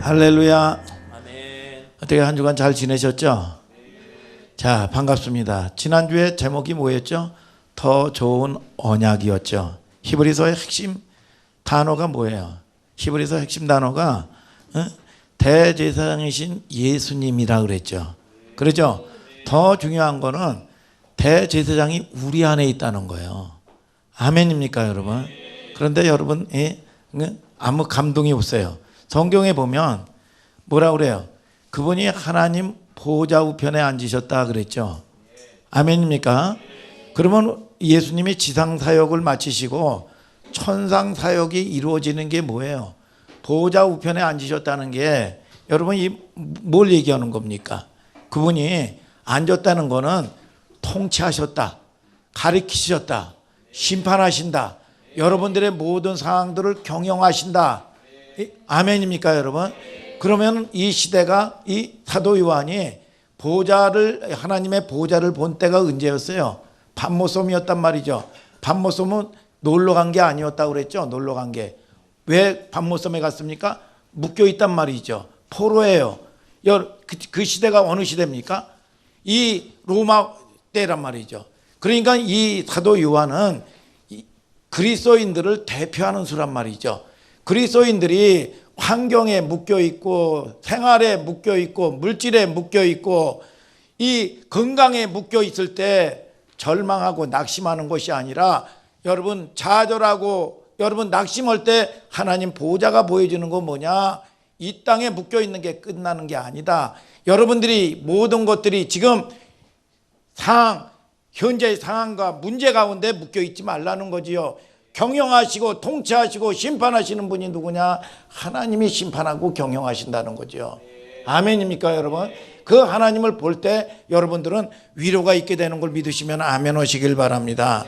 할렐루야. 아멘. 어떻게 한 주간 잘 지내셨죠? 자, 반갑습니다. 지난주에 제목이 뭐였죠? 더 좋은 언약이었죠. 히브리서의 핵심 단어가 뭐예요? 히브리서 핵심 단어가 대제사장이신 예수님이라 그랬죠. 그렇죠? 더 중요한 거는 대제사장이 우리 안에 있다는 거예요. 아멘입니까, 여러분? 그런데 여러분, 아무 감동이 없어요. 성경에 보면 뭐라 그래요? 그분이 하나님 보좌 우편에 앉으셨다 그랬죠. 아멘입니까? 그러면 예수님이 지상 사역을 마치시고 천상 사역이 이루어지는 게 뭐예요? 보좌 우편에 앉으셨다는 게 여러분 뭘 얘기하는 겁니까? 그분이 앉았다는 거는 통치하셨다, 가리키셨다, 심판하신다, 여러분들의 모든 상황들을 경영하신다. 아멘입니까, 여러분? 그러면 이 시대가 이 사도 요한이 하나님의 보좌를 본 때가 언제였어요? 밤모섬이었단 말이죠. 밤모섬은 놀러 간 게 아니었다고 그랬죠. 놀러 간 게. 왜 밤모섬에 갔습니까? 묶여 있단 말이죠. 포로예요. 그 시대가 어느 시대입니까? 이 로마 때란 말이죠. 그러니까 이 사도 요한은 그리스도인들을 대표하는 수란 말이죠. 그리스도인들이 환경에 묶여 있고 생활에 묶여 있고 물질에 묶여 있고 이 건강에 묶여 있을 때 절망하고 낙심하는 것이 아니라 여러분 좌절하고 여러분 낙심할 때 하나님 보좌가 보여주는 건 뭐냐? 이 땅에 묶여 있는 게 끝나는 게 아니다. 여러분들이 모든 것들이 지금 현재의 상황과 문제 가운데 묶여 있지 말라는 거지요. 경영하시고 통치하시고 심판하시는 분이 누구냐? 하나님이 심판하고 경영하신다는 거죠. 아멘입니까, 여러분? 그 하나님을 볼 때 여러분들은 위로가 있게 되는 걸 믿으시면 아멘 하시길 바랍니다.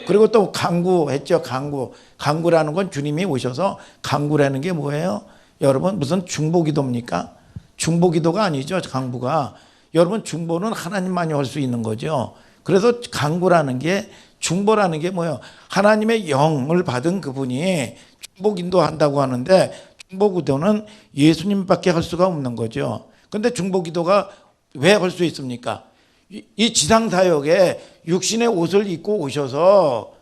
그리고 또 강구했죠. 강구라는 건 주님이 오셔서 강구라는 게 뭐예요? 여러분 무슨 중보기도입니까? 중보기도가 아니죠. 강구가. 여러분 중보는 하나님만이 할 수 있는 거죠. 그래서 강구라는 게 중보라는 게 뭐예요? 하나님의 영을 받은 그분이 중보기도 한다고 하는데 중보기도는 예수님밖에 할 수가 없는 거죠. 그런데 중보기도가 왜 할 수 있습니까? 이 지상사역에 육신의 옷을 입고 오셔서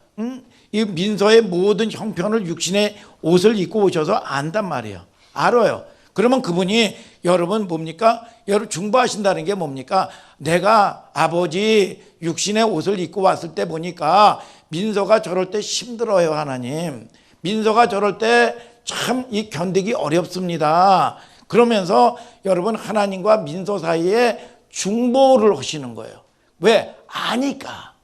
이 민서의 모든 형편을 육신의 옷을 입고 오셔서 안단 말이에요. 알아요. 그러면 그분이 여러분 뭡니까? 여러분 중보하신다는 게 뭡니까? 내가 아버지 육신의 옷을 입고 왔을 때 보니까 민서가 저럴 때 힘들어요, 하나님. 민서가 저럴 때 참 이 견디기 어렵습니다. 그러면서 여러분 하나님과 민서 사이에 중보를 하시는 거예요. 왜? 아니까.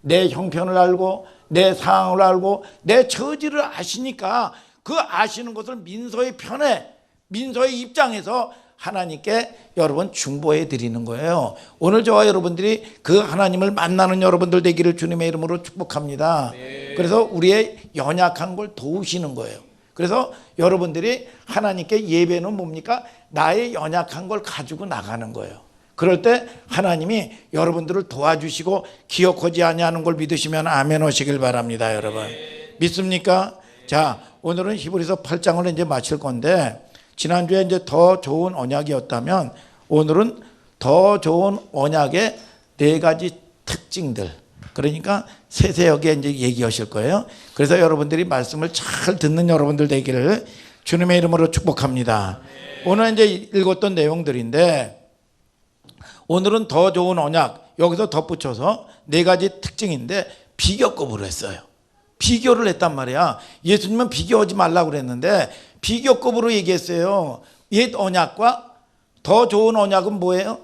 내 형편을 알고 내 상황을 알고 내 처지를 아시니까 그 아시는 것을 민서의 편에 민서의 입장에서 하나님께 여러분 중보해 드리는 거예요. 오늘 저와 여러분들이 그 하나님을 만나는 여러분들 되기를 주님의 이름으로 축복합니다. 그래서 우리의 연약한 걸 도우시는 거예요. 그래서 여러분들이 하나님께 예배는 뭡니까? 나의 연약한 걸 가지고 나가는 거예요. 그럴 때 하나님이 여러분들을 도와주시고 기억하지 아니하는 걸 믿으시면 아멘 하시길 바랍니다. 여러분 믿습니까? 자, 오늘은 히브리서 8장을 이제 마칠 건데 지난주에 이제 더 좋은 언약이었다면 오늘은 더 좋은 언약의 4가지 특징들, 그러니까 세세하게 이제 얘기하실 거예요. 그래서 여러분들이 말씀을 잘 듣는 여러분들 되기를 주님의 이름으로 축복합니다. 오늘 이제 읽었던 내용들인데 오늘은 더 좋은 언약, 여기서 덧붙여서 4가지 특징인데 비교급으로 했어요. 비교를 했단 말이야. 예수님은 비교하지 말라고 그랬는데 비교급으로 얘기했어요. 옛 언약과 더 좋은 언약은 뭐예요?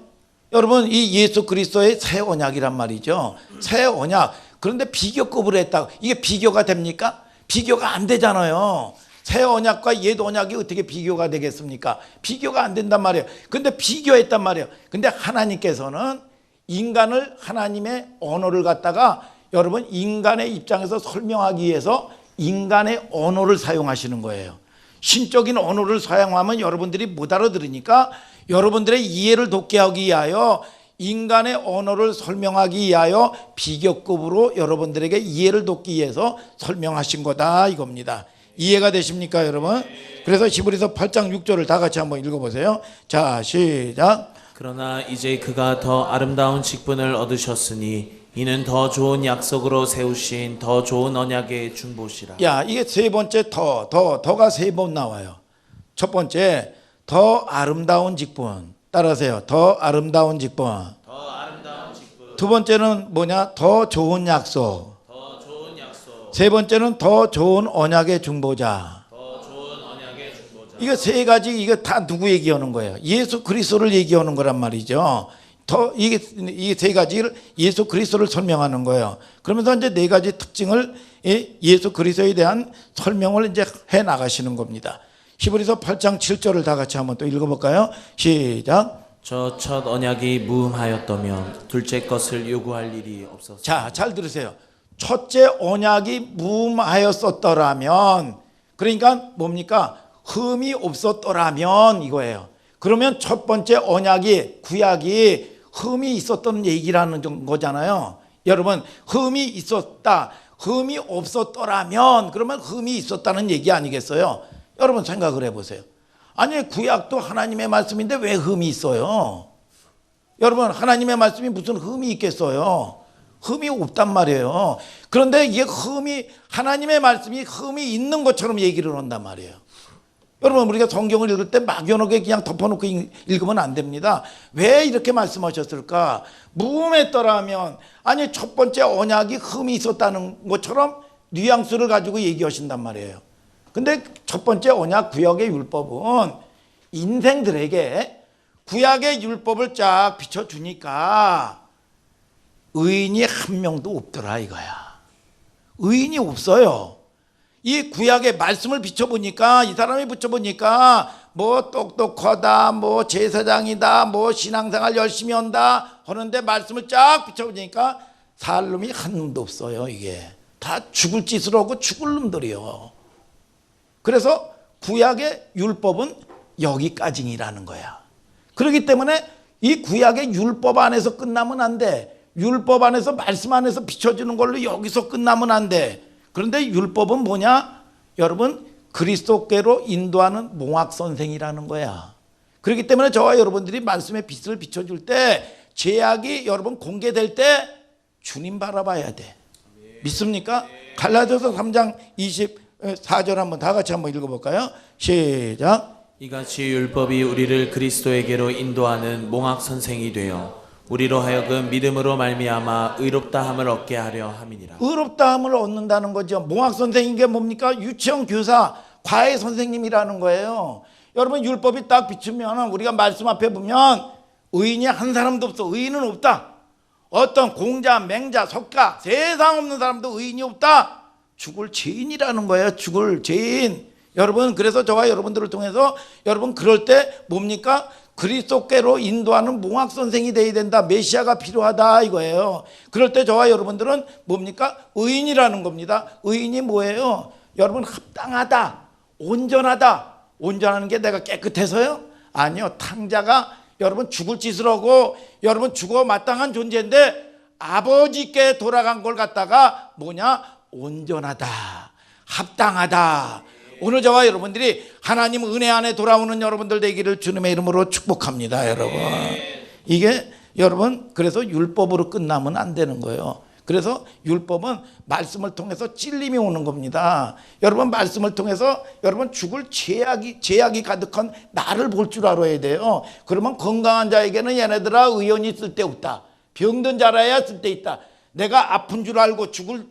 여러분 이 예수 그리스도의 새 언약이란 말이죠. 새 언약. 그런데 비교급으로 했다고. 이게 비교가 됩니까? 비교가 안 되잖아요. 새 언약과 옛 언약이 어떻게 비교가 되겠습니까? 비교가 안 된단 말이에요. 근데 비교했단 말이에요. 근데 하나님께서는 인간을 하나님의 언어를 갖다가 여러분 인간의 입장에서 설명하기 위해서 인간의 언어를 사용하시는 거예요. 신적인 언어를 사용하면 여러분들이 못 알아들으니까 여러분들의 이해를 돕게 하기 위하여 인간의 언어를 설명하기 위하여 비교급으로 여러분들에게 이해를 돕기 위해서 설명하신 거다 이겁니다. 이해가 되십니까 여러분? 그래서 히브리서 8장 6절을 다 같이 한번 읽어보세요. 자 시작. 그러나 이제 그가 더 아름다운 직분을 얻으셨으니 이는 더 좋은 약속으로 세우신 더 좋은 언약의 중보시라. 야, 이게 세 번째 더가 세 번 나와요. 첫 번째 더 아름다운 직분. 따라하세요. 더 아름다운 직분. 더 아름다운 직분. 두 번째는 뭐냐? 더 좋은 약속. 더 좋은 약속. 세 번째는 더 좋은 언약의 중보자. 더 좋은 언약의 중보자. 이거 세 가지, 이거 다 누구 얘기하는 거예요? 예수 그리스도를 얘기하는 거란 말이죠. 이 세 가지를 예수 그리스도를 설명하는 거예요. 그러면서 이제 네 가지 특징을 예수 그리스도에 대한 설명을 이제 해 나가시는 겁니다. 히브리서 8장 7절을 다 같이 한번 또 읽어볼까요? 시작. 저 첫 언약이 무음하였다면 둘째 것을 요구할 일이 없었습니다. 자, 잘 들으세요. 첫째 언약이 무음하였었더라면, 그러니까 뭡니까? 흠이 없었더라면 이거예요. 그러면 첫 번째 언약이, 구약이 흠이 있었던 얘기라는 거잖아요. 여러분, 흠이 있었다, 흠이 없었더라면, 그러면 흠이 있었다는 얘기 아니겠어요? 여러분 생각을 해보세요. 아니, 구약도 하나님의 말씀인데 왜 흠이 있어요? 여러분, 하나님의 말씀이 무슨 흠이 있겠어요? 흠이 없단 말이에요. 그런데 이게 하나님의 말씀이 흠이 있는 것처럼 얘기를 한단 말이에요. 여러분, 우리가 성경을 읽을 때 막연하게 그냥 덮어놓고 읽으면 안 됩니다. 왜 이렇게 말씀하셨을까? 무음했더라면, 아니, 첫 번째 언약이 흠이 있었다는 것처럼 뉘앙스를 가지고 얘기하신단 말이에요. 근데 첫 번째 언약, 구약의 율법은 인생들에게 구약의 율법을 쫙 비춰주니까 의인이 한 명도 없더라 이거야. 의인이 없어요. 이 구약의 말씀을 비춰보니까, 이 사람이 비춰보니까 뭐 똑똑하다, 뭐 제사장이다, 뭐 신앙생활 열심히 한다 하는데 말씀을 쫙 비춰보니까 살 놈이 한 놈도 없어요. 이게 다 죽을 짓을 하고 죽을 놈들이요. 그래서 구약의 율법은 여기까지라는 거야. 그렇기 때문에 이 구약의 율법 안에서 끝나면 안 돼. 율법 안에서, 말씀 안에서 비춰주는 걸로 여기서 끝나면 안 돼. 그런데 율법은 뭐냐? 여러분, 그리스도께로 인도하는 몽학선생이라는 거야. 그렇기 때문에 저와 여러분들이 말씀의 빛을 비춰줄 때, 제약이 여러분 공개될 때 주님 바라봐야 돼. 믿습니까? 갈라디아서 3장 24절 한번 다 같이 한번 읽어볼까요? 시작. 이같이 율법이 우리를 그리스도에게로 인도하는 몽학 선생이 되어 우리로 하여금 믿음으로 말미암아 의롭다함을 얻게 하려 함이니라. 의롭다함을 얻는다는 거죠. 몽학 선생인 게 뭡니까? 유치원 교사, 과외 선생님이라는 거예요. 여러분, 율법이 딱 비추면 우리가 말씀 앞에 보면 의인이 한 사람도 없어. 의인은 없다. 어떤 공자, 맹자, 석가, 세상 없는 사람도 의인이 없다. 죽을 죄인이라는 거예요. 죽을 죄인. 여러분, 그래서 저와 여러분들을 통해서 여러분 그럴 때 뭡니까? 그리스도께로 인도하는 몽학 선생이 되어야 된다. 메시아가 필요하다 이거예요. 그럴 때 저와 여러분들은 뭡니까? 의인이라는 겁니다. 의인이 뭐예요? 여러분, 합당하다, 온전하다. 온전하는 게 내가 깨끗해서요? 아니요. 탕자가 여러분 죽을 짓을 하고 여러분 죽어 마땅한 존재인데 아버지께 돌아간 걸 갖다가 뭐냐? 온전하다, 합당하다. 오늘 저와 여러분들이 하나님 은혜 안에 돌아오는 여러분들 되기를 주님의 이름으로 축복합니다. 여러분, 이게 여러분, 그래서 율법으로 끝나면 안 되는 거예요. 그래서 율법은 말씀을 통해서 찔림이 오는 겁니다. 여러분, 말씀을 통해서 여러분 죽을 죄악이 가득한 나를 볼 줄 알아야 돼요. 그러면 건강한 자에게는 얘네들아 의원이 쓸데없다. 병든 자라야 쓸데있다. 내가 아픈 줄 알고 죽을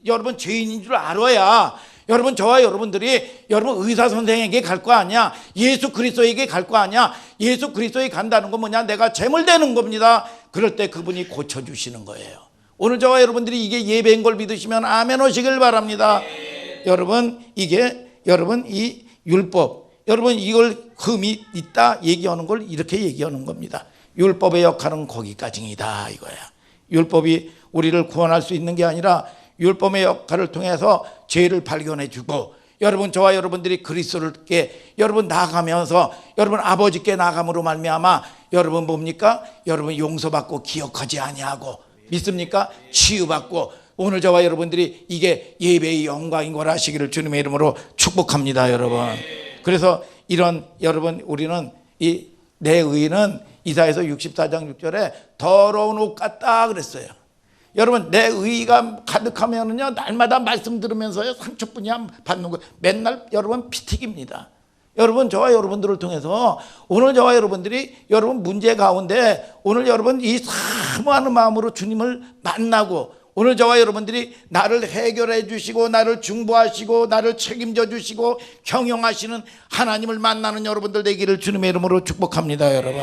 여러분 죄인인 줄 알아야 여러분, 저와 여러분들이 여러분 의사 선생에게 갈 거 아니야. 예수 그리스도에게 갈 거 아니야. 예수 그리스도에 간다는 건 뭐냐? 내가 재물되는 겁니다. 그럴 때 그분이 고쳐주시는 거예요. 오늘 저와 여러분들이 이게 예배인 걸 믿으시면 아멘 하시길 바랍니다. 여러분, 이게 여러분 이 율법, 여러분 이걸 흠이 있다 얘기하는 걸 이렇게 얘기하는 겁니다. 율법의 역할은 거기까지이다 이거야. 율법이 우리를 구원할 수 있는 게 아니라 율법의 역할을 통해서 죄를 발견해 주고 여러분, 저와 여러분들이 그리스도께 여러분 나아가면서 여러분 아버지께 나아감으로 말미암아 여러분 뭡니까? 여러분 용서받고 기억하지 아니하고 믿습니까? 치유받고 오늘 저와 여러분들이 이게 예배의 영광인 걸 아시기를 주님의 이름으로 축복합니다, 여러분. 그래서 여러분, 우리는 내 의는 이사야서 64장 6절에 더러운 옷 같다 그랬어요. 여러분, 내 의가 가득하면은요, 날마다 말씀 들으면서요, 상처뿐이 안 받는 거예요. 맨날 여러분 피튀깁니다. 여러분, 저와 여러분들을 통해서 오늘 저와 여러분들이 여러분 문제 가운데 오늘 여러분 이 사모하는 마음으로 주님을 만나고 오늘 저와 여러분들이 나를 해결해 주시고 나를 중보하시고 나를 책임져 주시고 경영하시는 하나님을 만나는 여러분들 되기를 주님의 이름으로 축복합니다, 여러분.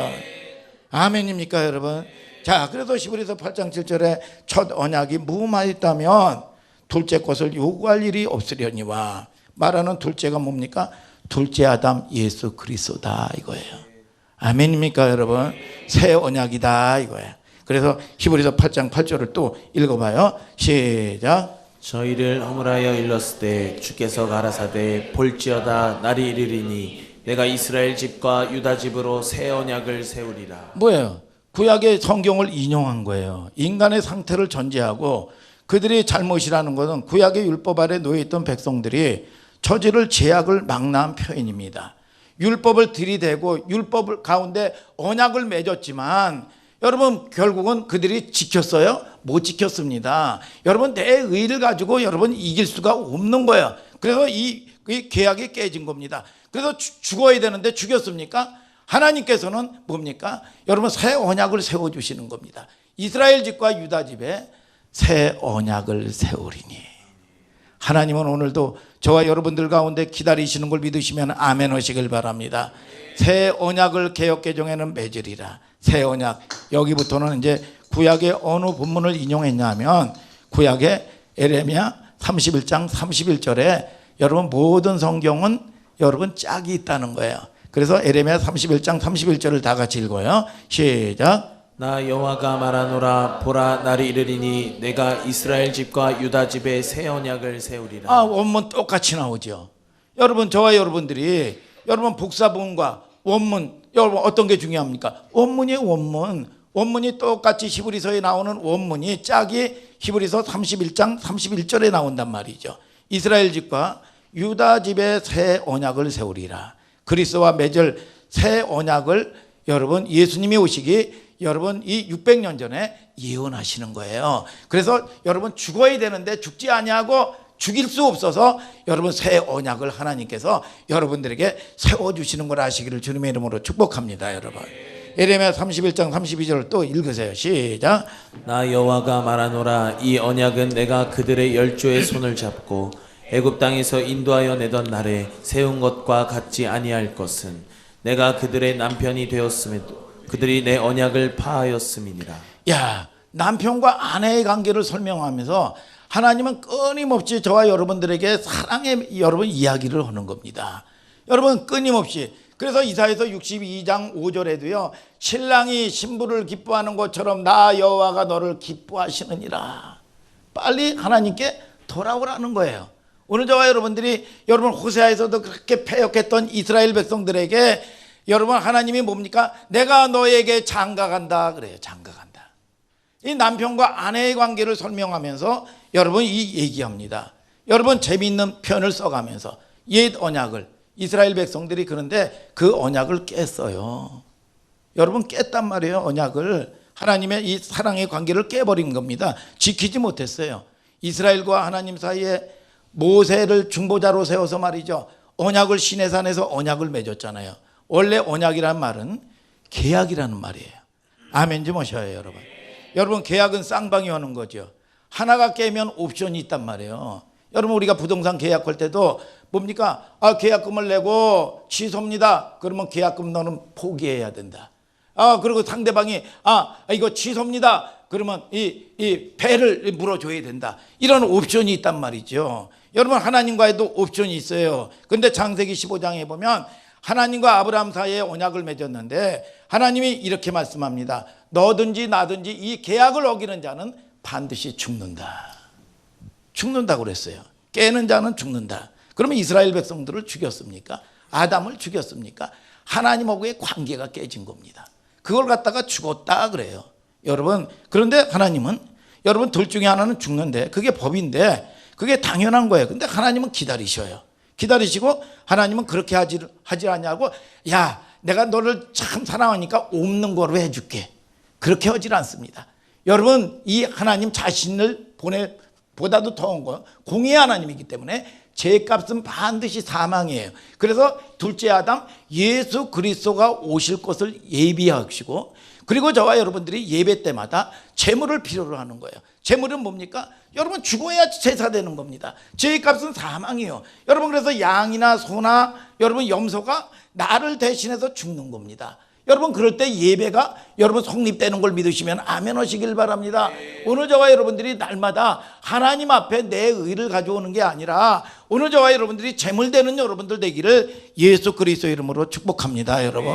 아멘입니까, 여러분? 자, 그래서 히브리서 8장 7절에 첫 언약이 무마했다면 둘째 것을 요구할 일이 없으려니와 말하는 둘째가 뭡니까? 둘째 아담 예수 그리스도다 이거예요. 아멘입니까, 여러분? 새 언약이다 이거예요. 그래서 히브리서 8장 8절을 또 읽어봐요. 시작. 저희를 허물하여 일렀을 때 주께서 가라사대 볼지어다 날이 이르리니 내가 이스라엘 집과 유다 집으로 새 언약을 세우리라. 뭐예요? 구약의 성경을 인용한 거예요. 인간의 상태를 전제하고 그들이 잘못이라는 것은 구약의 율법 아래 놓여있던 백성들이 저지를 죄악을 망라한 표현입니다. 율법을 들이대고 율법 가운데 언약을 맺었지만 여러분 결국은 그들이 지켰어요? 못 지켰습니다. 여러분 내 의를 가지고 여러분 이길 수가 없는 거예요. 그래서 이 계약이 깨진 겁니다. 그래서 죽어야 되는데 죽였습니까? 하나님께서는 뭡니까? 여러분 새 언약을 세워주시는 겁니다. 이스라엘 집과 유다 집에 새 언약을 세우리니. 하나님은 오늘도 저와 여러분들 가운데 기다리시는 걸 믿으시면 아멘 하시길 바랍니다. 새 언약을 개역 개정에는 맺으리라. 새 언약. 여기부터는 이제 구약의 어느 본문을 인용했냐면 구약의 에레미야 31장 31절에 여러분 모든 성경은 여러분 짝이 있다는 거예요. 그래서 에레미야 31장 31절을 다 같이 읽어요. 시작. 나 여호와가 말하노라 보라 날이 이르리니 내가 이스라엘 집과 유다 집에 새 언약을 세우리라. 원문 똑같이 나오죠. 여러분 저와 여러분들이 여러분 복사본과 원문 여러분 어떤 게 중요합니까? 원문이 원문. 원문이 똑같이 히브리서에 나오는 원문이 짝이 히브리서 31장 31절에 나온단 말이죠. 이스라엘 집과 유다 집에 새 언약을 세우리라. 그리스도와 맺을 새 언약을 여러분 예수님이 오시기 여러분 이 600년 전에 예언하시는 거예요. 그래서 여러분 죽어야 되는데 죽지 아니하고 죽일 수 없어서 여러분 새 언약을 하나님께서 여러분들에게 세워주시는 걸 아시기를 주님의 이름으로 축복합니다, 여러분. 예레미야 31장 32절을 또 읽으세요. 시작. 나 여호와가 말하노라 이 언약은 내가 그들의 열조의 손을 잡고 애굽 땅에서 인도하여 내던 날에 세운 것과 같지 아니할 것은 내가 그들의 남편이 되었음에도 그들이 내 언약을 파하였음이니라. 야, 남편과 아내의 관계를 설명하면서 하나님은 끊임없이 저와 여러분들에게 사랑의 여러분 이야기를 하는 겁니다. 여러분 끊임없이. 그래서 이사야서 62장 5절에도요. 신랑이 신부를 기뻐하는 것처럼 나 여호와가 너를 기뻐하시느니라. 빨리 하나님께 돌아오라는 거예요. 오늘 저와 여러분들이 여러분 호세아에서도 그렇게 패역했던 이스라엘 백성들에게 여러분 하나님이 뭡니까? 내가 너에게 장가간다 그래요. 장가간다. 이 남편과 아내의 관계를 설명하면서 여러분 이 얘기합니다. 여러분 재미있는 표현을 써가면서 옛 언약을 이스라엘 백성들이 그런데 그 언약을 깼어요. 여러분 깼단 말이에요. 언약을 하나님의 이 사랑의 관계를 깨버린 겁니다. 지키지 못했어요. 이스라엘과 하나님 사이에 모세를 중보자로 세워서 말이죠. 언약을 시내산에서 언약을 맺었잖아요. 원래 언약이란 말은 계약이라는 말이에요. 아멘 좀 하셔요, 여러분. 여러분 계약은 쌍방이 하는 거죠. 하나가 깨면 옵션이 있단 말이에요. 여러분 우리가 부동산 계약할 때도 뭡니까? 계약금을 내고 취소입니다. 그러면 계약금 너는 포기해야 된다. 그리고 상대방이 이거 취소입니다. 그러면 이 배를 물어줘야 된다. 이런 옵션이 있단 말이죠. 여러분 하나님과에도 옵션이 있어요. 근데 창세기 15장에 보면 하나님과 아브라함 사이에 언약을 맺었는데 하나님이 이렇게 말씀합니다. 너든지 나든지 이 계약을 어기는 자는 반드시 죽는다. 죽는다고 그랬어요. 깨는 자는 죽는다. 그러면 이스라엘 백성들을 죽였습니까? 아담을 죽였습니까? 하나님하고의 관계가 깨진 겁니다. 그걸 갖다가 죽었다 그래요. 여러분 그런데 하나님은 여러분 둘 중에 하나는 죽는데 그게 법인데 그게 당연한 거예요. 근데 하나님은 기다리셔요. 기다리시고 하나님은 그렇게 하지 않냐고 야 내가 너를 참 사랑하니까 없는 거로 해줄게. 그렇게 하질 않습니다. 여러분 이 하나님 자신을 보다도 더한 거 공의의 하나님이기 때문에 죄값은 반드시 사망이에요. 그래서 둘째 아담 예수 그리스도가 오실 것을 예비하시고 그리고 저와 여러분들이 예배 때마다 제물을 필요로 하는 거예요. 제물은 뭡니까? 여러분 죽어야 제사되는 겁니다. 죄값은 사망이에요. 여러분 그래서 양이나 소나 여러분 염소가 나를 대신해서 죽는 겁니다. 여러분 그럴 때 예배가 여러분 성립되는 걸 믿으시면 아멘 하시길 바랍니다. 오늘 저와 여러분들이 날마다 하나님 앞에 내 의를 가져오는 게 아니라 오늘 저와 여러분들이 제물되는 여러분들 되기를 예수 그리스도 이름으로 축복합니다. 여러분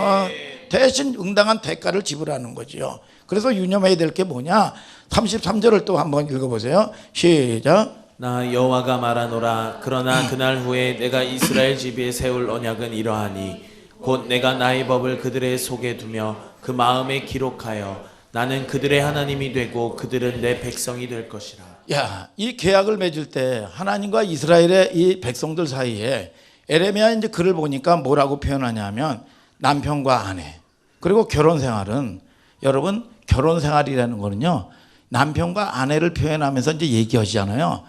대신 응당한 대가를 지불하는 거죠. 그래서 유념해야 될 게 뭐냐 33절을 또 한번 읽어보세요. 시작. 나 여호와가 말하노라. 그러나 그날 후에 내가 이스라엘 집에 세울 언약은 이러하니 곧 내가 나의 법을 그들의 속에 두며 그 마음에 기록하여 나는 그들의 하나님이 되고 그들은 내 백성이 될 것이라. 야, 이 계약을 맺을 때 하나님과 이스라엘의 이 백성들 사이에 에레미야 이제 글을 보니까 뭐라고 표현하냐면 남편과 아내 그리고 결혼 생활은 여러분 결혼 생활이라는 거는요 남편과 아내를 표현하면서 이제 얘기하시잖아요.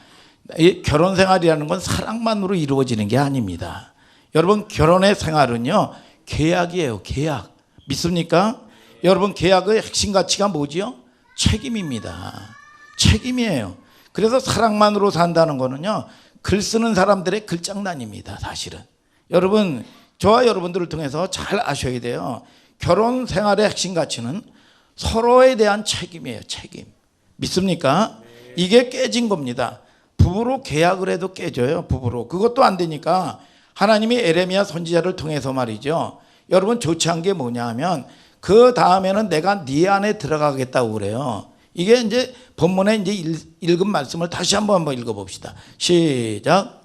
이 결혼 생활이라는 건 사랑만으로 이루어지는 게 아닙니다. 여러분 결혼의 생활은요 계약이에요. 계약 믿습니까? 여러분 계약의 핵심 가치가 뭐지요? 책임입니다. 책임이에요. 그래서 사랑만으로 산다는 거는요 글 쓰는 사람들의 글장난입니다. 사실은 여러분 저와 여러분들을 통해서 잘 아셔야 돼요. 결혼 생활의 핵심 가치는 서로에 대한 책임이에요. 책임 믿습니까? 이게 깨진 겁니다. 부부로 계약을 해도 깨져요. 부부로 그것도 안 되니까 하나님이 에레미야 선지자를 통해서 말이죠. 여러분 좋지 않은 게 뭐냐 하면 그 다음에는 내가 네 안에 들어가겠다고 그래요. 이게 이제 본문에 이제 읽은 말씀을 다시 한번 읽어봅시다. 시작.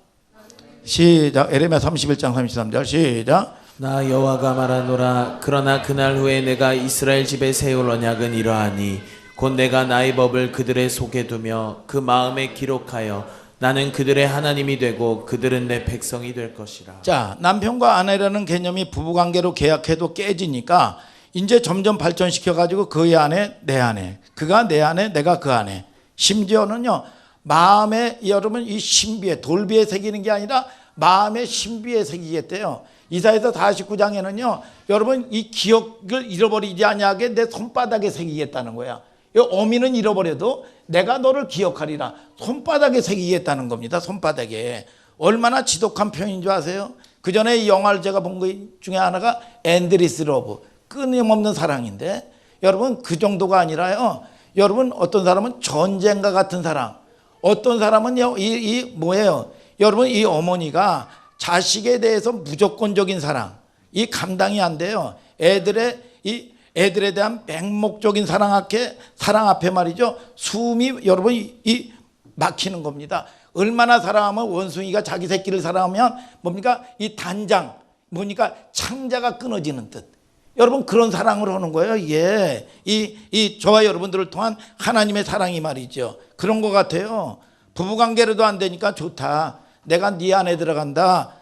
에레미야 31장 33절 시작. 나 여호와가 말하노라. 그러나 그날 후에 내가 이스라엘 집에 세울 언약은 이러하니 곧 내가 나의 법을 그들의 속에 두며 그 마음에 기록하여 나는 그들의 하나님이 되고 그들은 내 백성이 될 것이라. 자, 남편과 아내라는 개념이 부부관계로 계약해도 깨지니까 이제 점점 발전시켜 가지고 그의 아내 내 아내 그가 내 아내 내가 그 아내 심지어는요 마음에 여러분 이 신비에 돌비에 새기는 게 아니라 마음의 신비에 새기겠대요. 이사야서 49장에는요 여러분 이 기억을 잃어버리지 아니하게 내 손바닥에 새기겠다는 거야. 이 어미는 잃어버려도 내가 너를 기억하리라. 손바닥에 새기겠다는 겁니다. 손바닥에. 얼마나 지독한 표현인 줄 아세요? 그 전에 이 영화를 제가 본 것 중에 하나가 엔드리스 러브 끊임없는 사랑인데 여러분 그 정도가 아니라요. 여러분 어떤 사람은 전쟁과 같은 사랑 어떤 사람은요 이 뭐예요? 여러분 이 어머니가 자식에 대해서 무조건적인 사랑 이 감당이 안 돼요. 애들에 대한 맹목적인 사랑 앞에 말이죠. 숨이 여러분 이 막히는 겁니다. 얼마나 사랑하면 원숭이가 자기 새끼를 사랑하면 뭡니까? 이 단장 뭡니까? 창자가 끊어지는 듯. 여러분 그런 사랑을 하는 거예요. 이게 이 저와 여러분들을 통한 하나님의 사랑이 말이죠. 그런 것 같아요. 부부관계로도 안 되니까 좋다. 내가 네 안에 들어간다.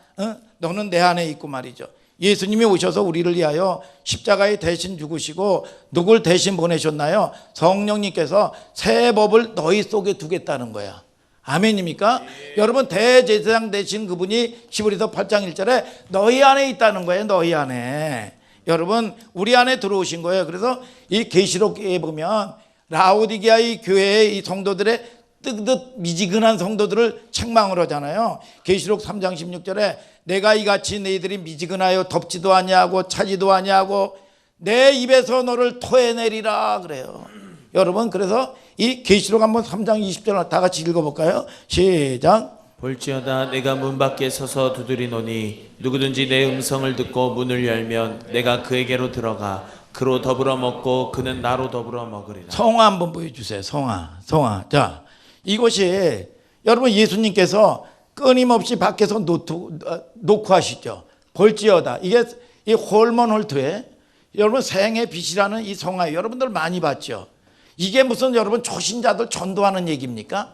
너는 내 안에 있고 말이죠. 예수님이 오셔서 우리를 위하여 십자가에 대신 죽으시고 누굴 대신 보내셨나요? 성령님께서 새 법을 너희 속에 두겠다는 거야. 아멘입니까? 여러분 대제사장 되신 그분이 히브리서 8장 1절에 너희 안에 있다는 거예요. 너희 안에. 여러분 우리 안에 들어오신 거예요. 그래서 이 계시록에 보면 라오디게아의 교회의 이 성도들의 뜨뜻 미지근한 성도들을 책망을 하잖아요. 계시록 3장 16절에 내가 이같이 너희들이 미지근하여 덥지도 아니하고 차지도 아니하고 내 입에서 너를 토해내리라 그래요. 여러분 그래서 이 계시록 한번 3장 20절 다 같이 읽어볼까요? 시작. 볼지어다 내가 문 밖에 서서 두드리노니 누구든지 내 음성을 듣고 문을 열면 내가 그에게로 들어가 그로 더불어 먹고 그는 나로 더불어 먹으리라. 성화 한번 보여주세요. 성화. 자, 이것이 여러분 예수님께서 끊임없이 밖에서 놓고 하시죠. 볼지어다. 이게 이 홀먼홀트에 여러분 생의 빛이라는 이 성화 여러분들 많이 봤죠. 이게 무슨 여러분 초신자들 전도하는 얘기입니까?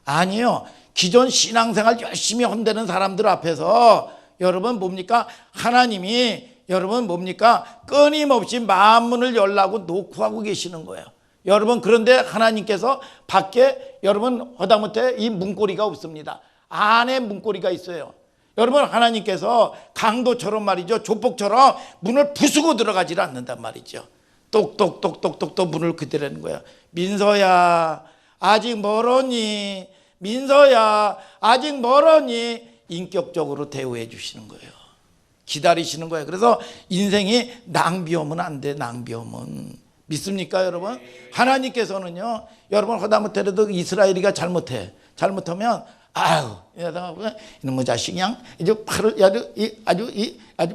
아니에요. 기존 신앙생활 열심히 헌대는 사람들 앞에서 여러분 뭡니까? 하나님이 여러분 뭡니까? 끊임없이 만문을 열라고 노크하고 계시는 거예요. 여러분 그런데 하나님께서 밖에 여러분 허다못해 이 문고리가 없습니다. 안에 문고리가 있어요. 여러분 하나님께서 강도처럼 말이죠. 조폭처럼 문을 부수고 들어가지를 않는단 말이죠. 똑똑똑똑똑똑 문을 그대라는 거야. 민서야 아직 멀었니? 민서야 아직 멀었니? 인격적으로 대우해 주시는 거예요. 기다리시는 거예요. 그래서 인생이 낭비하면 안 돼. 낭비하면. 믿습니까 여러분? 하나님께서는요. 여러분 하다못해도 이스라엘이가 잘못하면 아유 이놈의 자식 그냥 이제 팔을 아주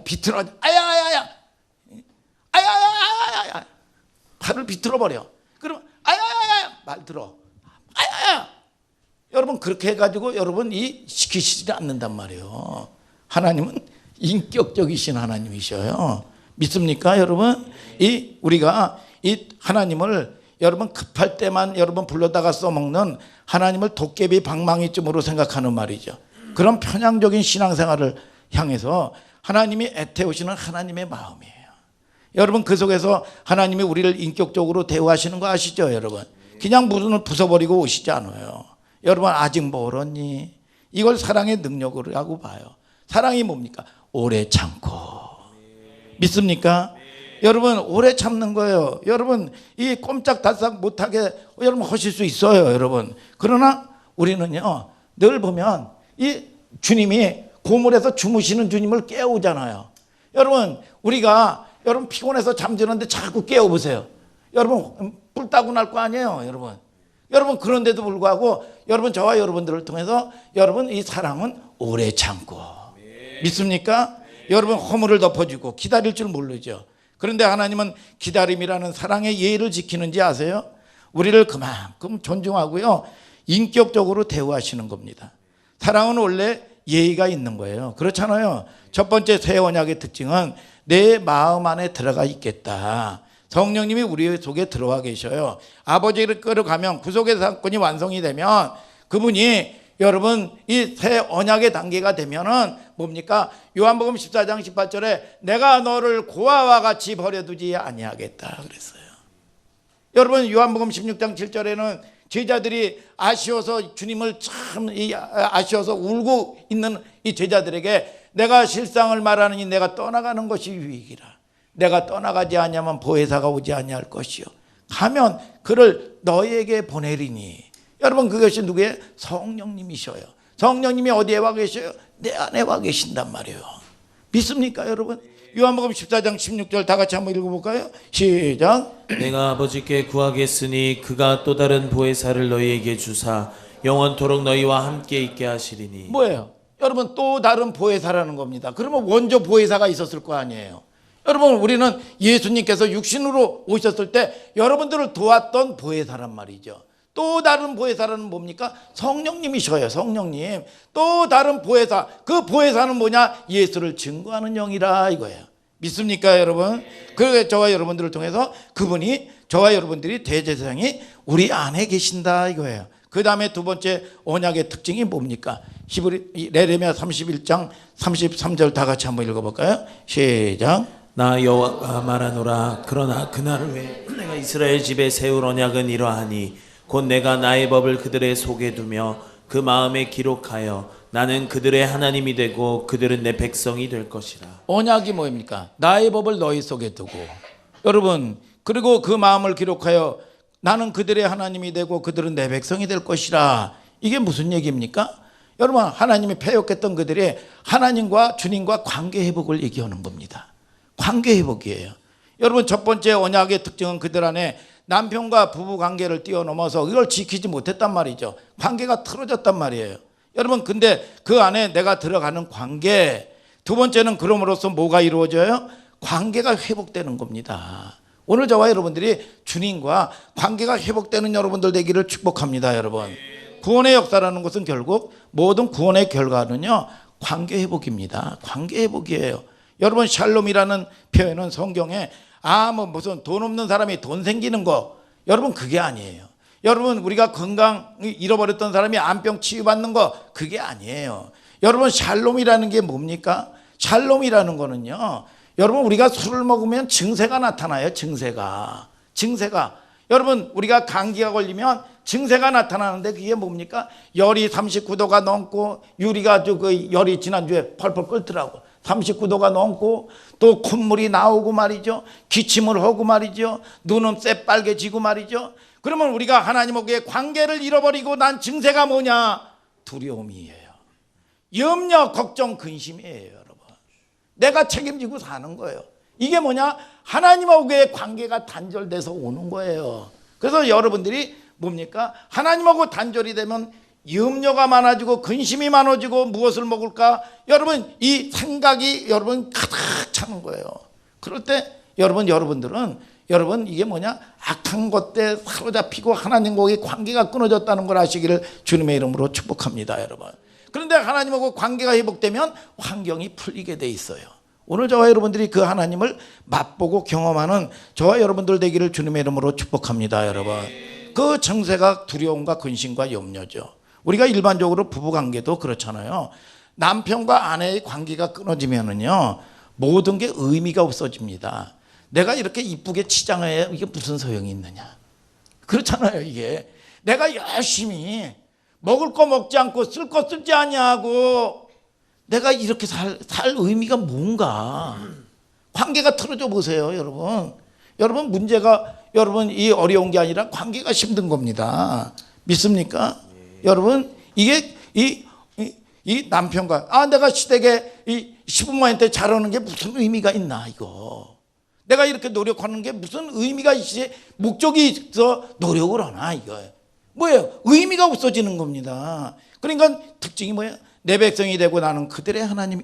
비틀어 아야야야 팔을 비틀어 버려. 그럼 아야야야 말 들어. 아야야. 여러분 그렇게 해가지고 여러분 이 시키시지 않는단 말이에요. 하나님은 인격적이신 하나님이셔요. 믿습니까 여러분? 우리가 이 하나님을 여러분 급할 때만 여러분 불러다가 써먹는 하나님을 도깨비 방망이쯤으로 생각하는 말이죠. 그런 편향적인 신앙생활을 향해서 하나님이 애태우시는 하나님의 마음이에요. 여러분 그 속에서 하나님이 우리를 인격적으로 대우하시는 거 아시죠 여러분? 그냥 문을 부숴버리고 오시지 않아요. 여러분 아직 멀었니? 이걸 사랑의 능력이라고 봐요. 사랑이 뭡니까? 오래 참고. 믿습니까? 여러분 오래 참는 거예요. 여러분 이 꼼짝달싹 못하게 여러분 하실 수 있어요 여러분. 그러나 우리는요 늘 보면 이 주님이 고물에서 주무시는 주님을 깨우잖아요. 여러분 우리가 여러분 피곤해서 잠드는데 자꾸 깨워보세요. 여러분 뿔 따고 날 거 아니에요 여러분. 여러분 그런데도 불구하고 여러분 저와 여러분들을 통해서 여러분 이 사랑은 오래 참고. 믿습니까? 여러분 허물을 덮어주고 기다릴 줄 모르죠. 그런데 하나님은 기다림이라는 사랑의 예의를 지키는지 아세요? 우리를 그만큼 존중하고요 인격적으로 대우하시는 겁니다. 사랑은 원래 예의가 있는 거예요. 그렇잖아요. 첫 번째 새 언약의 특징은 내 마음 안에 들어가 있겠다. 성령님이 우리 속에 들어와 계셔요. 아버지를 끌어가면 구속의 사건이 완성이 되면 그분이 여러분 이 새 언약의 단계가 되면은 뭡니까? 요한복음 14장 18절에 내가 너를 고아와 같이 버려두지 아니하겠다 그랬어요. 여러분 요한복음 16장 7절에는 제자들이 아쉬워서 주님을 참 아쉬워서 울고 있는 이 제자들에게 내가 실상을 말하느니 내가 떠나가는 것이 유익이라. 내가 떠나가지 아니하면 보혜사가 오지 아니할 것이요 가면 그를 너에게 보내리니. 여러분 그것이 누구예요? 성령님이셔요. 성령님이 어디에 와 계셔요? 내 안에 와 계신단 말이에요. 믿습니까 여러분? 요한복음 14장 16절 다 같이 한번 읽어볼까요? 시작. 내가 아버지께 구하겠으니 그가 또 다른 보혜사를 너희에게 주사 영원토록 너희와 함께 있게 하시리니. 뭐예요? 여러분 또 다른 보혜사라는 겁니다. 그러면 원조 보혜사가 있었을 거 아니에요. 여러분 우리는 예수님께서 육신으로 오셨을 때 여러분들을 도왔던 보혜사란 말이죠. 또 다른 보혜사라는 뭡니까? 성령님이셔요. 성령님. 또 다른 보혜사. 그 보혜사는 뭐냐? 예수를 증거하는 영이라 이거예요. 믿습니까 여러분? 그 저와 여러분들을 통해서 그분이 저와 여러분들이 대제사장이 우리 안에 계신다 이거예요. 그 다음에 두 번째 언약의 특징이 뭡니까? 레레미야 31장 33절 다 같이 한번 읽어볼까요? 시작. 나 여호와가 말하노라. 그러나 그날을 위해 내가 이스라엘 집에 세울 언약은 이러하니 곧 내가 나의 법을 그들의 속에 두며 그 마음에 기록하여 나는 그들의 하나님이 되고 그들은 내 백성이 될 것이라. 언약이 뭡니까? 나의 법을 너희 속에 두고 여러분 그리고 그 마음을 기록하여 나는 그들의 하나님이 되고 그들은 내 백성이 될 것이라. 이게 무슨 얘기입니까? 여러분 하나님이 패역했던 그들이 하나님과 주님과 관계 회복을 얘기하는 겁니다. 관계 회복이에요. 여러분 첫 번째 언약의 특징은 그들 안에 남편과 부부 관계를 뛰어넘어서 이걸 지키지 못했단 말이죠. 관계가 틀어졌단 말이에요. 여러분 근데 그 안에 내가 들어가는 관계, 두 번째는 그럼으로써 뭐가 이루어져요? 관계가 회복되는 겁니다. 오늘 저와 여러분들이 주님과 관계가 회복되는 여러분들 되기를 축복합니다. 여러분 구원의 역사라는 것은 결국 모든 구원의 결과는요 관계 회복입니다. 관계 회복이에요. 여러분 샬롬이라는 표현은 성경에 무슨 돈 없는 사람이 돈 생기는 거 여러분 그게 아니에요. 여러분 우리가 건강 잃어버렸던 사람이 암병 치유받는 거 그게 아니에요. 여러분 샬롬이라는 게 뭡니까? 샬롬이라는 거는요, 여러분 우리가 술을 먹으면 증세가 나타나요. 증세가 여러분 우리가 감기가 걸리면 증세가 나타나는데 그게 뭡니까? 열이 39도가 넘고, 유리가 그 열이 지난주에 펄펄 끓더라고. 39도가 넘고, 또 콧물이 나오고 말이죠. 기침을 하고 말이죠. 눈은 새빨개지고 말이죠. 그러면 우리가 하나님과의 관계를 잃어버리고 난 증세가 뭐냐? 두려움이에요. 염려, 걱정, 근심이에요, 여러분. 내가 책임지고 사는 거예요. 이게 뭐냐? 하나님하고의 관계가 단절돼서 오는 거예요. 그래서 여러분들이 뭡니까? 하나님하고 단절이 되면 염려가 많아지고 근심이 많아지고 무엇을 먹을까? 여러분 이 생각이 여러분 가득 차는 거예요. 그럴 때 여러분들은 이게 뭐냐? 악한 것 때 사로잡히고 하나님과의 관계가 끊어졌다는 걸 아시기를 주님의 이름으로 축복합니다, 여러분. 그런데 하나님하고 관계가 회복되면 환경이 풀리게 돼 있어요. 오늘 저와 여러분들이 그 하나님을 맛보고 경험하는 저와 여러분들 되기를 주님의 이름으로 축복합니다, 여러분. 그 증세가 두려움과 근심과 염려죠. 우리가 일반적으로 부부관계도 그렇잖아요. 남편과 아내의 관계가 끊어지면은요, 모든 게 의미가 없어집니다. 내가 이렇게 이쁘게 치장해야 이게 무슨 소용이 있느냐? 그렇잖아요. 이게 내가 열심히 먹을 거 먹지 않고 쓸 거 쓰지 아니하고 내가 이렇게 살 의미가 뭔가? 관계가 틀어져 보세요, 여러분. 여러분 문제가 여러분 이 어려운 게 아니라 관계가 힘든 겁니다. 믿습니까? 여러분 이게 이 남편과 내가 시댁에 이 시부모한테 잘하는 게 무슨 의미가 있나 이거. 내가 이렇게 노력하는 게 무슨 의미가 있지? 목적이 있어 노력을 하나 이거. 뭐예요? 의미가 없어지는 겁니다. 그러니까 특징이 뭐예요? 내 백성이 되고 나는 그들의 하나님이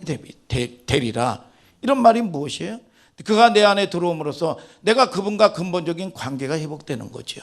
되리라. 이런 말이 무엇이에요? 그가 내 안에 들어옴으로써 내가 그분과 근본적인 관계가 회복되는 거죠.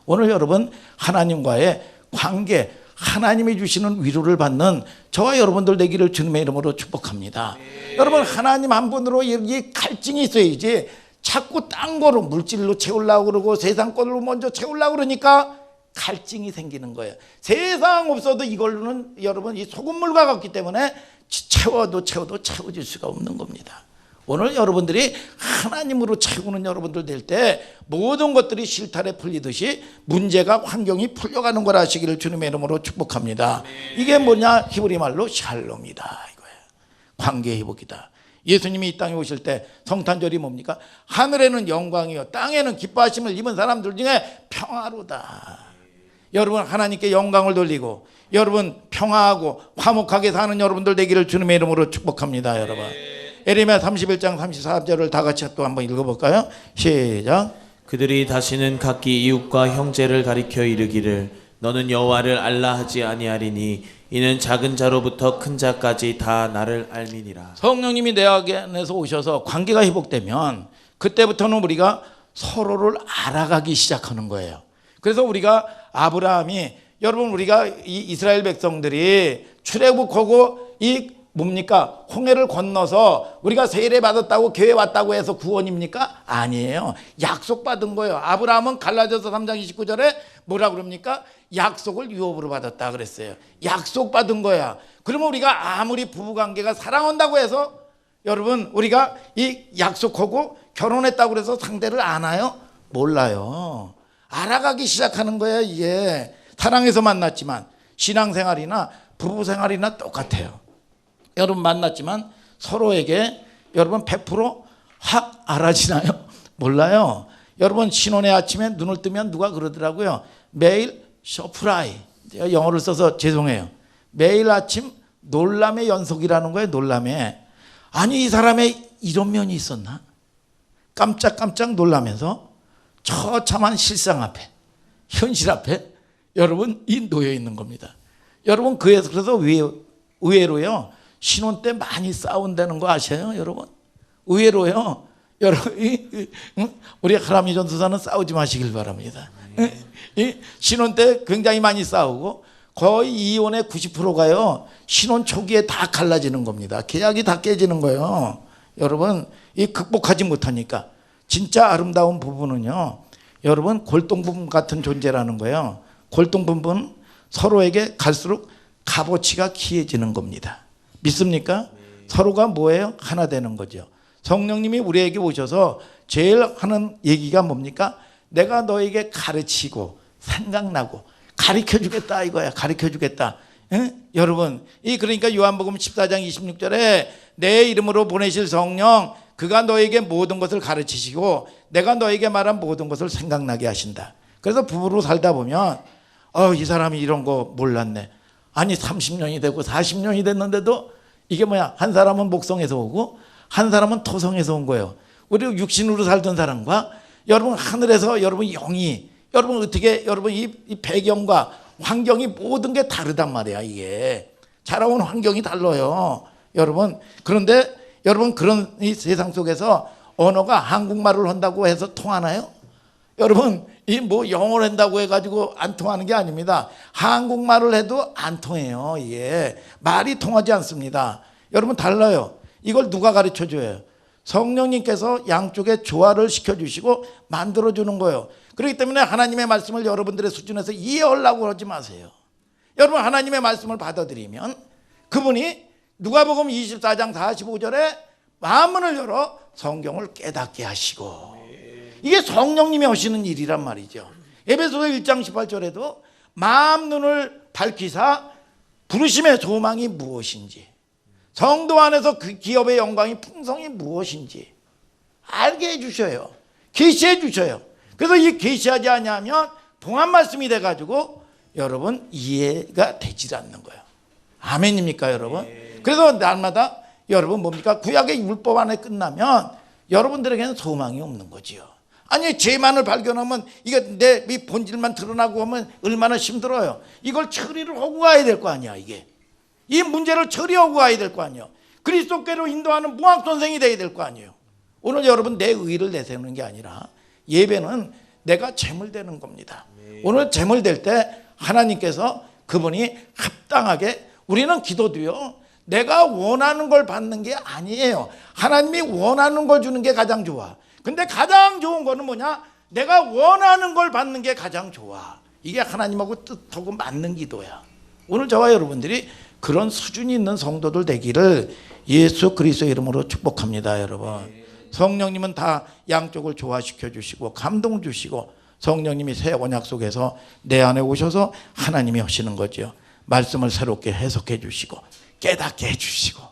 오늘 여러분 하나님과의 관계, 하나님이 주시는 위로를 받는 저와 여러분들 되기를 주님의 이름으로 축복합니다. 여러분 하나님 한 분으로 이 갈증이 있어야지 자꾸 딴 거로 물질로 채우려고 그러고 세상 걸로 먼저 채우려고 그러니까 갈증이 생기는 거예요. 세상 없어도 이걸로는 여러분 이 소금물과 같기 때문에 채워도 채워질 수가 없는 겁니다. 오늘 여러분들이 하나님으로 채우는 여러분들 될 때 모든 것들이 실타래 풀리듯이 문제가 환경이 풀려가는 걸 아시기를 주님의 이름으로 축복합니다. 이게 뭐냐? 히브리 말로 샬롬이다 이거예요. 관계 회복이다. 예수님이 이 땅에 오실 때 성탄절이 뭡니까? 하늘에는 영광이요 땅에는 기뻐하심을 입은 사람들 중에 평화로다. 여러분 하나님께 영광을 돌리고 여러분 평화하고 화목하게 사는 여러분들 되기를 주님의 이름으로 축복합니다, 여러분. 에레미야 31장 34절을 다 같이 또 한번 읽어볼까요? 시작. 그들이 다시는 각기 이웃과 형제를 가리켜 이르기를 너는 여호와를 알라 하지 아니하리니 이는 작은 자로부터 큰 자까지 다 나를 알미니라. 성령님이 내 안에서 오셔서 관계가 회복되면 그때부터는 우리가 서로를 알아가기 시작하는 거예요. 그래서 우리가 아브라함이 여러분 우리가 이 이스라엘 백성들이 출애굽하고 이 뭡니까? 홍해를 건너서 우리가 세례 받았다고 교회 왔다고 해서 구원입니까? 아니에요. 약속받은 거예요. 아브라함은 갈라디아서 3장 29절에 뭐라 그럽니까? 약속을 유업으로 받았다 그랬어요. 약속받은 거야. 그러면 우리가 아무리 부부관계가 사랑한다고 해서 여러분 우리가 이 약속하고 결혼했다고 해서 상대를 아나요? 몰라요. 알아가기 시작하는 거야. 이게 사랑해서 만났지만 신앙생활이나 부부생활이나 똑같아요. 여러분 만났지만 서로에게 여러분 100% 확 알아지나요? 몰라요. 여러분 신혼의 아침에 눈을 뜨면 누가 그러더라고요. 매일 서프라이, 제가 영어를 써서 죄송해요. 매일 아침 놀람의 연속이라는 거예요. 놀람의. 아니 이 사람의 이런 면이 있었나? 깜짝깜짝 놀라면서 처참한 실상 앞에, 현실 앞에 여러분 이 놓여 있는 겁니다. 여러분 그래서 의외로요. 신혼 때 많이 싸운다는 거 아셔요, 여러분? 의외로요. 여러분 우리 하람이 전도사는 싸우지 마시길 바랍니다. 신혼 때 굉장히 많이 싸우고 거의 이혼의 90%가요. 신혼 초기에 다 갈라지는 겁니다. 계약이 다 깨지는 거예요. 여러분 이 극복하지 못하니까 진짜 아름다운 부부는요. 여러분 골동품 같은 존재라는 거예요. 골동품은 서로에게 갈수록 값어치가 귀해지는 겁니다. 믿습니까? 서로가 뭐예요? 하나 되는 거죠. 성령님이 우리에게 오셔서 제일 하는 얘기가 뭡니까? 내가 너에게 가르치고 생각나고 가르쳐주겠다 이거야. 가르쳐주겠다. 여러분, 그러니까 요한복음 14장 26절에 내 이름으로 보내실 성령 그가 너에게 모든 것을 가르치시고 내가 너에게 말한 모든 것을 생각나게 하신다. 그래서 부부로 살다 보면 이 사람이 이런 거 몰랐네. 아니 30년이 되고 40년이 됐는데도 이게 뭐야? 한 사람은 목성에서 오고 한 사람은 토성에서 온 거예요. 우리 육신으로 살던 사람과 여러분 하늘에서 여러분 영이 여러분 어떻게 여러분 이 배경과 환경이 모든 게 다르단 말이야. 이게 자라온 환경이 달라요. 여러분 그런데 여러분 그런 이 세상 속에서 언어가 한국말을 한다고 해서 통하나요? 여러분 이 뭐 영어를 한다고 해가지고 안 통하는 게 아닙니다. 한국말을 해도 안 통해요. 이게 말이 통하지 않습니다. 여러분 달라요. 이걸 누가 가르쳐줘요? 성령님께서 양쪽에 조화를 시켜주시고 만들어주는 거예요. 그렇기 때문에 하나님의 말씀을 여러분들의 수준에서 이해하려고 하지 마세요. 여러분 하나님의 말씀을 받아들이면 그분이 누가복음 24장 45절에 마음문을 열어 성경을 깨닫게 하시고 이게 성령님이 하시는 일이란 말이죠. 에베소서 1장 18절에도 마음 눈을 밝히사 부르심의 소망이 무엇인지 성도 안에서 그 기업의 영광이 풍성이 무엇인지 알게 해주셔요. 계시해 주셔요. 그래서 이 계시하지 않으면 봉한 말씀이 돼가지고 여러분 이해가 되질 않는 거예요. 아멘입니까 여러분? 그래서 날마다 여러분 뭡니까? 구약의 율법 안에 끝나면 여러분들에게는 소망이 없는 거지요. 아니 죄만을 발견하면 이게 내 본질만 드러나고 하면 얼마나 힘들어요. 이걸 처리를 하고 가야 될 거 아니야. 이게 이 문제를 처리하고 가야 될 거 아니에요. 그리스도께로 인도하는 무학선생이 되어야 될 거 아니에요. 오늘 여러분 내 의를 내세우는 게 아니라 예배는 내가 제물되는 겁니다. 오늘 제물될 때 하나님께서 그분이 합당하게 우리는 기도도요 내가 원하는 걸 받는 게 아니에요. 하나님이 원하는 걸 주는 게 가장 좋아. 근데 가장 좋은 거는 뭐냐? 내가 원하는 걸 받는 게 가장 좋아. 이게 하나님하고 뜻하고 맞는 기도야. 오늘 저와 여러분들이 그런 수준이 있는 성도들 되기를 예수 그리스도의 이름으로 축복합니다. 여러분 성령님은 다 양쪽을 조화시켜 주시고 감동 주시고 성령님이 새 언약 속에서 내 안에 오셔서 하나님이 하시는 거죠. 말씀을 새롭게 해석해 주시고 깨닫게 해 주시고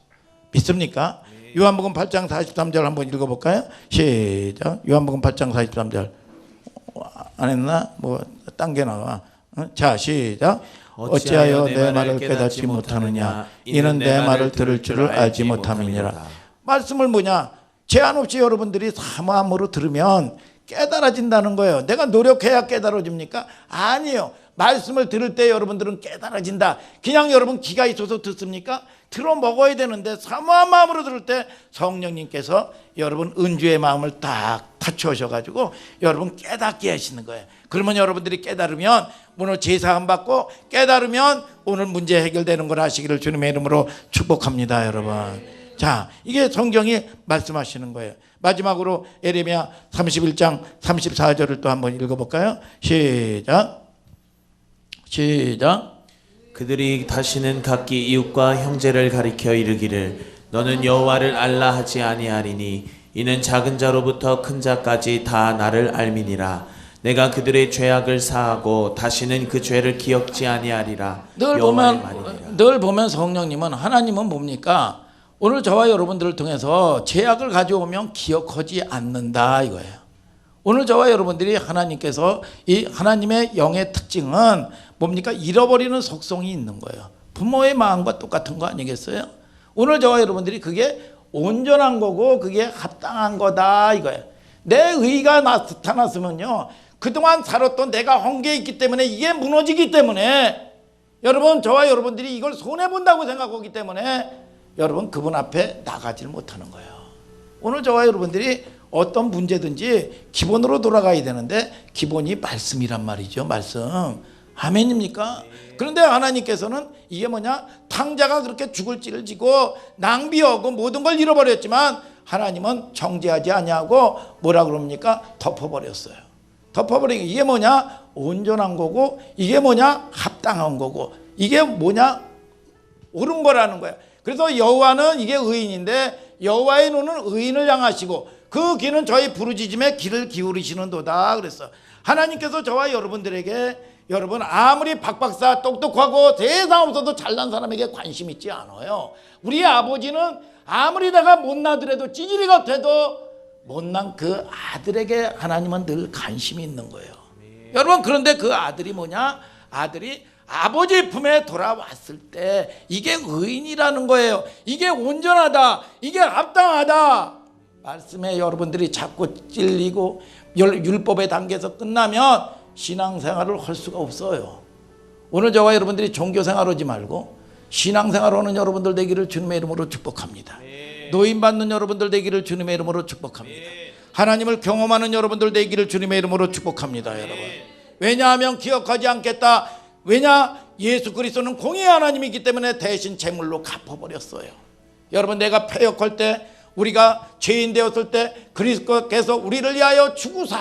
믿습니까? 요한복음 8장 43절 한번 읽어볼까요? 시작. 요한복음 8장 43절 안 했나? 뭐 딴 게 나와. 자 시작. 어찌하여 내 말을 깨닫지 못하느냐? 이는 내 말을 들을 줄을 알지 못함이니라. 말씀을 뭐냐? 제한 없이 여러분들이 사모함으로 들으면 깨달아진다는 거예요. 내가 노력해야 깨달아집니까? 아니에요. 말씀을 들을 때 여러분들은 깨달아진다. 그냥 여러분 귀가 있어서 듣습니까? 들어 먹어야 되는데 사모한 마음으로 들을 때 성령님께서 여러분 은주의 마음을 딱 타추어셔가지고 여러분 깨닫게 하시는 거예요. 그러면 여러분들이 깨달으면 오늘 제사함 받고 깨달으면 오늘 문제 해결되는 걸 하시기를 주님의 이름으로 축복합니다. 여러분 자 이게 성경이 말씀하시는 거예요. 마지막으로 에레미야 31장 34절을 또 한번 읽어볼까요? 시작. 그들이 다시는 각기 이웃과 형제를 가리켜 이르기를 너는 여호와를 알라 하지 아니하리니 이는 작은 자로부터 큰 자까지 다 나를 알미니라. 내가 그들의 죄악을 사하고 다시는 그 죄를 기억지 아니하리라. 늘 보면 성령님은 하나님은 뭡니까? 오늘 저와 여러분들을 통해서 죄악을 가져오면 기억하지 않는다 이거예요. 오늘 저와 여러분들이 하나님께서 이 하나님의 영의 특징은 뭡니까? 잃어버리는 속성이 있는 거예요. 부모의 마음과 똑같은 거 아니겠어요? 오늘 저와 여러분들이 그게 온전한 거고 그게 합당한 거다 이거예요. 내 의가 나타났으면요 그동안 살았던 내가 한 게 있기 때문에 이게 무너지기 때문에 여러분 저와 여러분들이 이걸 손해본다고 생각하기 때문에 여러분 그분 앞에 나가질 못하는 거예요. 오늘 저와 여러분들이 어떤 문제든지 기본으로 돌아가야 되는데 기본이 말씀이란 말이죠. 말씀. 아멘입니까? 그런데 하나님께서는 이게 뭐냐? 탕자가 그렇게 죽을 찌를 지고 낭비하고 모든 걸 잃어버렸지만 하나님은 정죄하지 아니하고 뭐라 그럽니까? 덮어버렸어요. 덮어버리기. 이게 뭐냐? 온전한 거고, 이게 뭐냐? 합당한 거고, 이게 뭐냐? 옳은 거라는 거야. 그래서 여호와는 이게 의인인데 여호와의 눈은 의인을 향하시고 그 귀는 저희 부르짖음에 귀를 기울이시는도다 그랬어. 하나님께서 저와 여러분들에게, 여러분 아무리 박박사 똑똑하고 세상 없어도 잘난 사람에게 관심 있지 않아요. 우리 아버지는 아무리 내가 못나더라도 찌질이 같아도 못난 그 아들에게 하나님은 늘 관심이 있는 거예요. 여러분, 그런데 그 아들이 뭐냐? 아들이 아버지 품에 돌아왔을 때 이게 의인이라는 거예요. 이게 온전하다, 이게 합당하다. 말씀에 여러분들이 자꾸 찔리고 율법의 단계에서 끝나면 신앙생활을 할 수가 없어요. 오늘 저와 여러분들이 종교생활 하지 말고 신앙생활 하는 여러분들 되기를 주님의 이름으로 축복합니다. 노인 받는 여러분들 되기를 주님의 이름으로 축복합니다. 하나님을 경험하는 여러분들 되기를 주님의 이름으로 축복합니다. 여러분, 왜냐하면 기억하지 않겠다. 왜냐? 예수 그리스도는 공의의 하나님이기 때문에 대신 제물로 갚아버렸어요. 여러분, 내가 패역할 때, 우리가 죄인 되었을 때 그리스도께서 우리를 위하여 죽으사,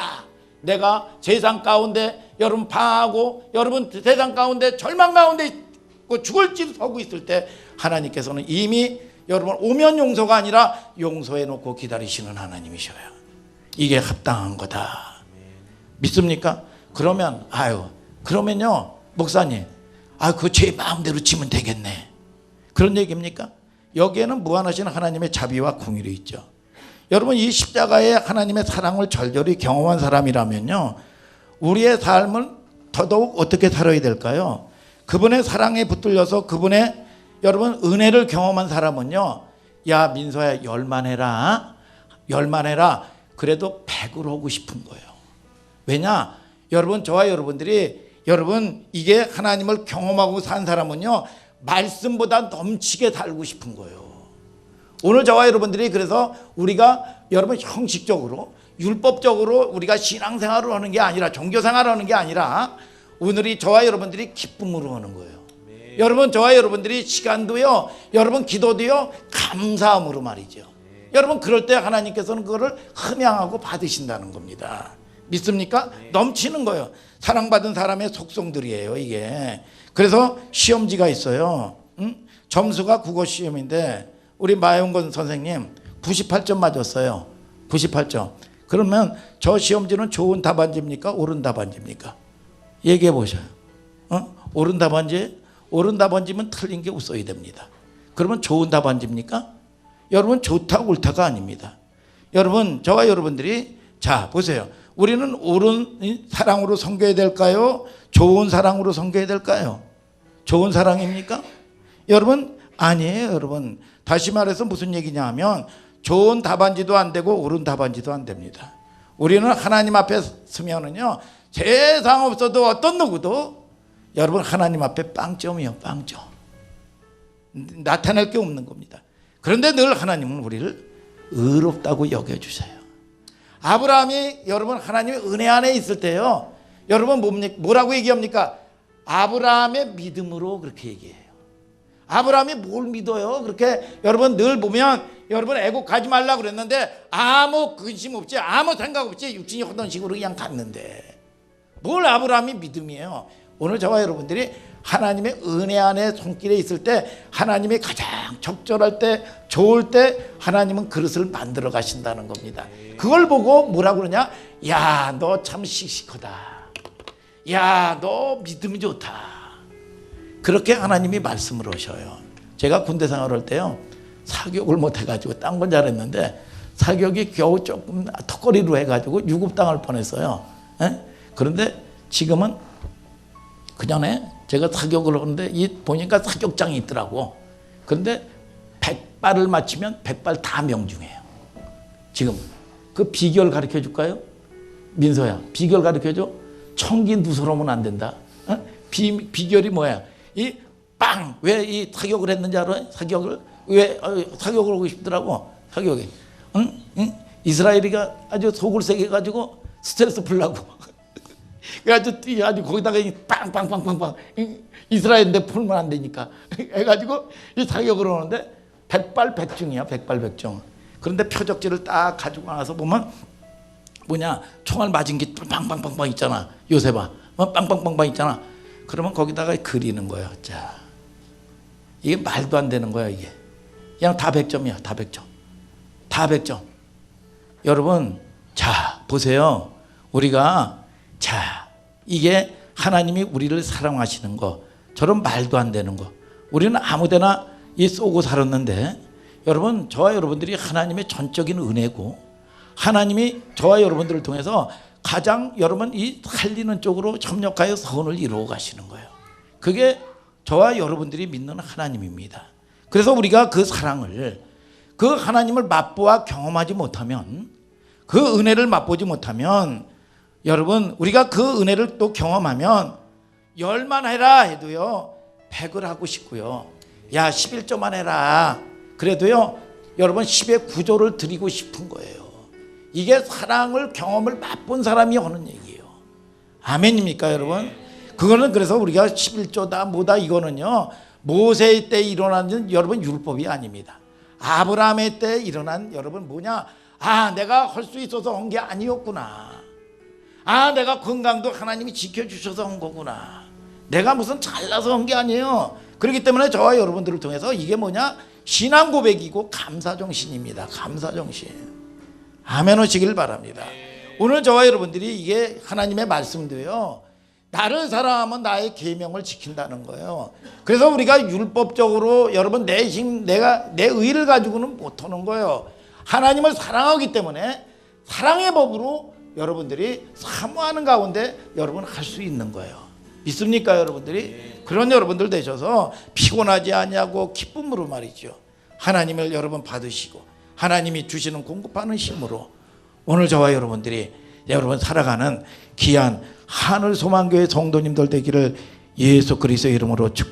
내가 세상 가운데 여러분 방하고 여러분 세상 가운데 절망 가운데 있고 죽을지 서고 있을 때 하나님께서는 이미 여러분 오면 용서가 아니라 용서해 놓고 기다리시는 하나님이셔요. 이게 합당한 거다. 믿습니까? 그러면 그러면요 목사님, 그 제 마음대로 치면 되겠네, 그런 얘기입니까? 여기에는 무한하신 하나님의 자비와 공의가 있죠. 여러분, 이 십자가의 하나님의 사랑을 절절히 경험한 사람이라면요, 우리의 삶을 더더욱 어떻게 살아야 될까요? 그분의 사랑에 붙들려서 그분의 여러분 은혜를 경험한 사람은요, 야 민서야 열만해라, 열만해라. 그래도 100을 하고 싶은 거예요. 왜냐? 여러분, 저와 여러분들이 여러분 이게 하나님을 경험하고 산 사람은요, 말씀보다 넘치게 살고 싶은 거예요. 오늘 저와 여러분들이 그래서 우리가 여러분 형식적으로 율법적으로 우리가 신앙생활을 하는 게 아니라 종교생활을 하는 게 아니라 오늘이 저와 여러분들이 기쁨으로 하는 거예요. 여러분, 저와 여러분들이 시간도요, 여러분 기도도요, 감사함으로 말이죠. 여러분, 그럴 때 하나님께서는 그거를 흠양하고 받으신다는 겁니다. 믿습니까? 넘치는 거예요. 사랑받은 사람의 속성들이에요, 이게. 그래서 시험지가 있어요. 점수가 국어 시험인데 우리 마영건 선생님 98점 맞았어요. 98점. 그러면 저 시험지는 좋은 답안지입니까? 옳은 답안지입니까? 얘기해 보셔요. 옳은 답안지? 옳은 답안지면 틀린 게 없어야 됩니다. 그러면 좋은 답안지입니까? 여러분, 좋다 옳다가 아닙니다. 여러분, 저와 여러분들이 자 보세요. 우리는 옳은 사랑으로 섬겨야 될까요? 좋은 사랑으로 섬겨야 될까요? 좋은 사랑입니까? 여러분, 아니에요. 여러분, 다시 말해서 무슨 얘기냐 하면 좋은 답안지도 안 되고 옳은 답안지도 안 됩니다. 우리는 하나님 앞에 서면은요, 세상 없어도 어떤 누구도 여러분 하나님 앞에 빵점이요, 빵점. 나타낼 게 없는 겁니다. 그런데 늘 하나님은 우리를 의롭다고 여겨주세요. 아브라함이 여러분 하나님의 은혜 안에 있을 때요, 여러분 뭐라고 얘기합니까? 아브라함의 믿음으로 그렇게 얘기해요. 아브라함이 뭘 믿어요? 그렇게 여러분 늘 보면 여러분 애국 가지 말라 그랬는데 아무 근심 없이 아무 생각 없이 육신이 하던 식으로 그냥 갔는데 뭘 아브라함이 믿음이에요? 오늘 저와 여러분들이 하나님의 은혜 안에 손길에 있을 때 하나님이 가장 적절할 때 좋을 때 하나님은 그릇을 만들어 가신다는 겁니다. 그걸 보고 뭐라고 그러냐? 야, 너 참 씩씩하다. 야, 너 믿음이 좋다. 그렇게 하나님이 말씀을 하셔요. 제가 군대 생활할 때요, 사격을 못 해가지고 딴 건 잘했는데 사격이 겨우 조금 턱걸이로 해가지고 유급당할 뻔했어요. 그런데 지금은 그전에 제가 사격을 하는데 보니까 사격장이 있더라고. 그런데 100발을 맞추면 100발 다 명중해요. 지금 그 비결 가르쳐 줄까요? 민서야, 비결 가르쳐 줘. 청기 누설하면 안 된다. 비결이 뭐야? 이 빵! 왜 이 사격을 했는지 알아요? 사격을 왜 사격을 하고 싶더라고. 사격이. 응? 이스라엘이가 아주 속을 세게 가지고 스트레스 풀라고. 그래가지고 아주 거기다가 빵빵빵빵빵 이스라엘인데 풀면 안 되니까 해가지고 이 사격을 하는데 100발 100중이야. 100발 100중. 그런데 표적지를 딱 가지고 나서 보면 총알 맞은 게 빵빵빵빵 있잖아. 요새 봐. 빵빵빵빵 있잖아. 그러면 거기다가 그리는 거야. 자, 이게 말도 안 되는 거야. 이게 그냥 다 100점이야. 다 100점. 다 100점. 여러분, 자 보세요. 우리가 자 이게 하나님이 우리를 사랑하시는 거, 저런 말도 안 되는 거. 우리는 아무데나 이 쏘고 살았는데, 여러분, 저와 여러분들이 하나님의 전적인 은혜고, 하나님이 저와 여러분들을 통해서 가장 여러분 이 살리는 쪽으로 협력하여 선을 이루어 가시는 거예요. 그게 저와 여러분들이 믿는 하나님입니다. 그래서 우리가 그 사랑을, 그 하나님을 맛보아 경험하지 못하면, 그 은혜를 맛보지 못하면, 여러분 우리가 그 은혜를 또 경험하면 10만 해라 해도요 100을 하고 싶고요, 야 11조만 해라 그래도요 여러분 10의 9조를 드리고 싶은 거예요. 이게 사랑을 경험을 맛본 사람이 하는 얘기예요. 아멘입니까 여러분? 그거는 그래서 우리가 11조다 뭐다 이거는요 모세의 때 일어나는 여러분 율법이 아닙니다. 아브라함의 때 일어난 여러분 내가 할 수 있어서 한 게 아니었구나. 내가 건강도 하나님이 지켜주셔서 한 거구나. 내가 무슨 잘나서 한 게 아니에요. 그렇기 때문에 저와 여러분들을 통해서 이게 신앙 고백이고 감사정신입니다. 감사정신. 아멘 하시길 바랍니다. 오늘 저와 여러분들이 이게 하나님의 말씀도요, 나를 사랑하면 나의 계명을 지킨다는 거예요. 그래서 우리가 율법적으로 여러분 내 의를 가지고는 못하는 거예요. 하나님을 사랑하기 때문에 사랑의 법으로 여러분들이 사모하는 가운데 여러분 할 수 있는 거예요. 믿습니까 여러분들이? 그런 여러분들 되셔서 피곤하지 아니하고 기쁨으로 말이죠, 하나님을 여러분 받으시고 하나님이 주시는 공급하는 힘으로 오늘 저와 여러분들이 여러분 살아가는 귀한 하늘소망교회 성도님들 되기를 예수 그리스도의 이름으로 축복합니다.